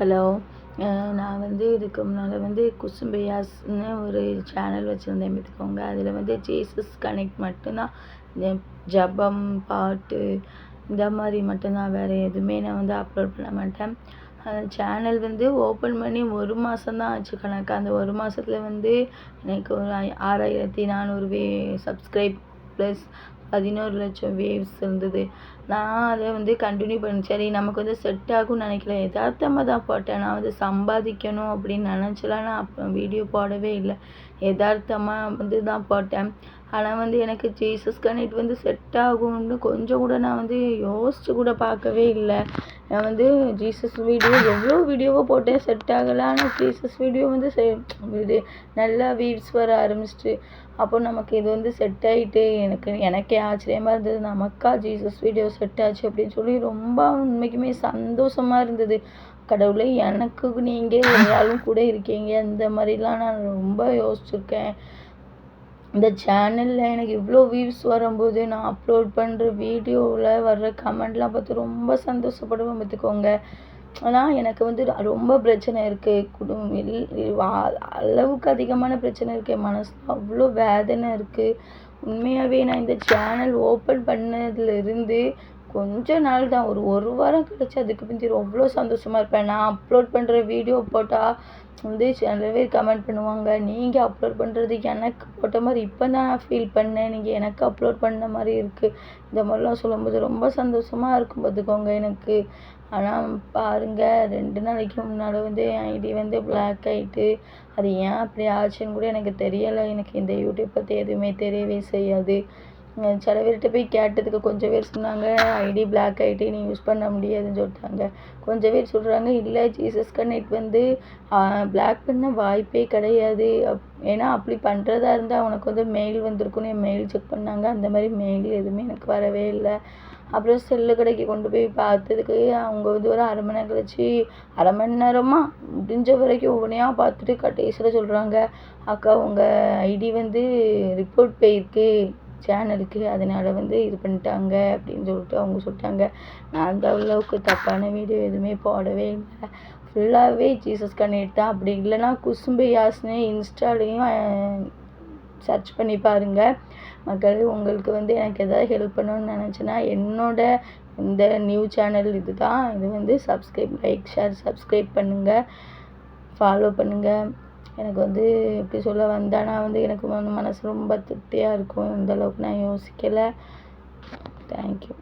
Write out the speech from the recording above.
Hello. நான் வந்து இதுக்கு முன்னால் வந்து குசும்பையாஸ்ன்னு ஒரு சேனல் வச்சுருந்தேன் பார்த்துக்கோங்க. அதில் வந்து ஜீசஸ் கனெக்ட் மட்டும்தான் ஜெபம், பாட்டு இந்த மாதிரி மட்டும்தான், வேறு எதுவுமே நான் வந்து அப்லோட் பண்ண மாட்டேன். சேனல் வந்து ஓப்பன் பண்ணி 1 மாதம் தான் ஆச்சு கணக்கு. அந்த 1 மாதத்துல வந்து எனக்கு ஒரு 6400 சப்ஸ்கிரைப் ப்ளஸ் 11,00,000 வேவ்ஸ் இருந்தது. நான் அதை வந்து கண்டினியூ பண்ணேன். சரி நமக்கு வந்து செட் ஆகும்னு நினைக்கல, எதார்த்தமாக தான் போட்டேன். நான் வந்து சம்பாதிக்கணும் அப்படின்னு நினச்சலாம் நான் அப்போ வீடியோ போடவே இல்லை. எதார்த்தமாக வந்து தான் போட்டேன். ஆனால் வந்து எனக்கு ஜீசஸ் கனெக்ட் வந்து செட் ஆகும்னு கொஞ்சம் கூட நான் வந்து யோசித்து கூட பார்க்கவே இல்லை. நான் வந்து ஜீசஸ் வீடியோ எவ்வளோ வீடியோவோ போட்டேன், செட் ஆகலை. ஆனால் ஜீசஸ் வீடியோ வந்து இது நல்லா வியூஸ் வர ஆரம்பிச்சிட்டு, அப்போ நமக்கு இது வந்து செட் ஆகிட்டு எனக்கே ஆச்சரியமாக இருந்தது. நமக்கா ஜீசஸ் வீடியோ செட் ஆச்சு அப்படின்னு சொல்லி ரொம்ப உண்மைக்குமே சந்தோஷமாக இருந்தது. கடவுளே, எனக்கு நீங்கள் ஒரு ஆளும் கூட இருக்கீங்க, இந்த மாதிரிலாம் நான் ரொம்ப யோசிச்சுருக்கேன். இந்த சேனலில் எனக்கு இவ்வளோ வியூஸ் வரும்போது நான் அப்லோட் பண்ணுற வீடியோவில் வர்ற கமெண்ட்லாம் பார்த்து ரொம்ப சந்தோஷப்படுவேன் பார்த்துக்கோங்க. ஆனால் எனக்கு வந்து ரொம்ப பிரச்சனை இருக்குது, அளவுக்கு அதிகமான பிரச்சனை இருக்குது. மனசில் அவ்வளோ வேதனை இருக்குது. உண்மையாகவே நான் இந்த சேனல் ஓப்பன் பண்ணதுலேருந்து கொஞ்ச நாள் தான், ஒரு வாரம் கழிச்சு அதுக்கு பிந்தி அவ்வளோ சந்தோஷமாக இருப்பேன். நான் அப்லோட் பண்ணுற வீடியோ போட்டால் வந்து நிறைய பேர் கமெண்ட் பண்ணுவாங்க, நீங்கள் அப்லோட் பண்ணுறது எனக்கு போட்ட மாதிரி இப்போ தான் நான் ஃபீல் பண்ணேன், நீங்கள் எனக்கு அப்லோட் பண்ண மாதிரி இருக்குது, இந்த மாதிரிலாம் சொல்லும்போது ரொம்ப சந்தோஷமாக இருக்கும் பார்த்துக்கோங்க எனக்கு. ஆனால் பாருங்கள், 2 நாளைக்கு முன்னால் வந்து என் ஐடி வந்து பிளாக் ஆகிட்டு, அது ஏன் அப்படி ஆச்சுன்னு கூட எனக்கு தெரியலை. எனக்கு இந்த யூடியூப் பற்றி எதுவுமே தெரியவே செய்யாது. சில பேர்கிட்ட போய் கேட்டதுக்கு கொஞ்சம் பேர் சொன்னாங்க, ஐடி பிளாக் ஆகிட்டு நீ யூஸ் பண்ண முடியாதுன்னு சொல்லிட்டாங்க. கொஞ்சம் பேர் சொல்கிறாங்க, இல்லை ஜீசஸ் கனெக்ட் வந்து பிளாக் பண்ண வாய்ப்பே கிடையாது, ஏன்னா அப்படி பண்ணுறதா இருந்தால் உனக்கு வந்து மெயில் வந்திருக்குன்னு மெயில் செக் பண்ணாங்க. அந்த மாதிரி மெயில் எதுவுமே எனக்கு வரவே இல்லை. அப்புறம் செல்லு கடைக்கு கொண்டு போய் பார்த்ததுக்கு அவங்க வந்து ஒரு 1/2 மணி நேரம் கழிச்சு, 1/2 மணி நேரமாக முடிஞ்ச வரைக்கும் ஒவ்வொன்றையாக பார்த்துட்டு கடைசியில் சொல்கிறாங்க, அக்கா உங்கள் ஐடி வந்து ரிப்போர்ட் போயிருக்கு சேனலுக்கு, அதனால் வந்து இது பண்ணிட்டாங்க அப்படின்னு சொல்லிட்டு அவங்க சொல்லிட்டாங்க. நான் அந்த அளவுக்கு தப்பான வீடியோ எதுவுமே போடவே இல்லை. ஃபுல்லாகவே ஜீசஸ் கனெக்ட் தான். அப்படி இல்லைன்னா குசும்பையாஸ்னு இன்ஸ்டாலையும் சர்ச் பண்ணி பாருங்கள். மக்கள், உங்களுக்கு வந்து எனக்கு எதாவது ஹெல்ப் பண்ணணும்னு நினச்சேன்னா என்னோட இந்த நியூ சேனல் இது தான். இது வந்து லைக் ஷேர் சப்ஸ்கிரைப் பண்ணுங்கள், ஃபாலோ பண்ணுங்கள். எனக்கு வந்து எப்படி சொல்ல வந்தானா வந்து எனக்கு மனசு ரொம்ப திருப்தியாக இருக்கும். இந்த அளவுக்கு நான் யோசிக்கலை. தேங்க்யூ.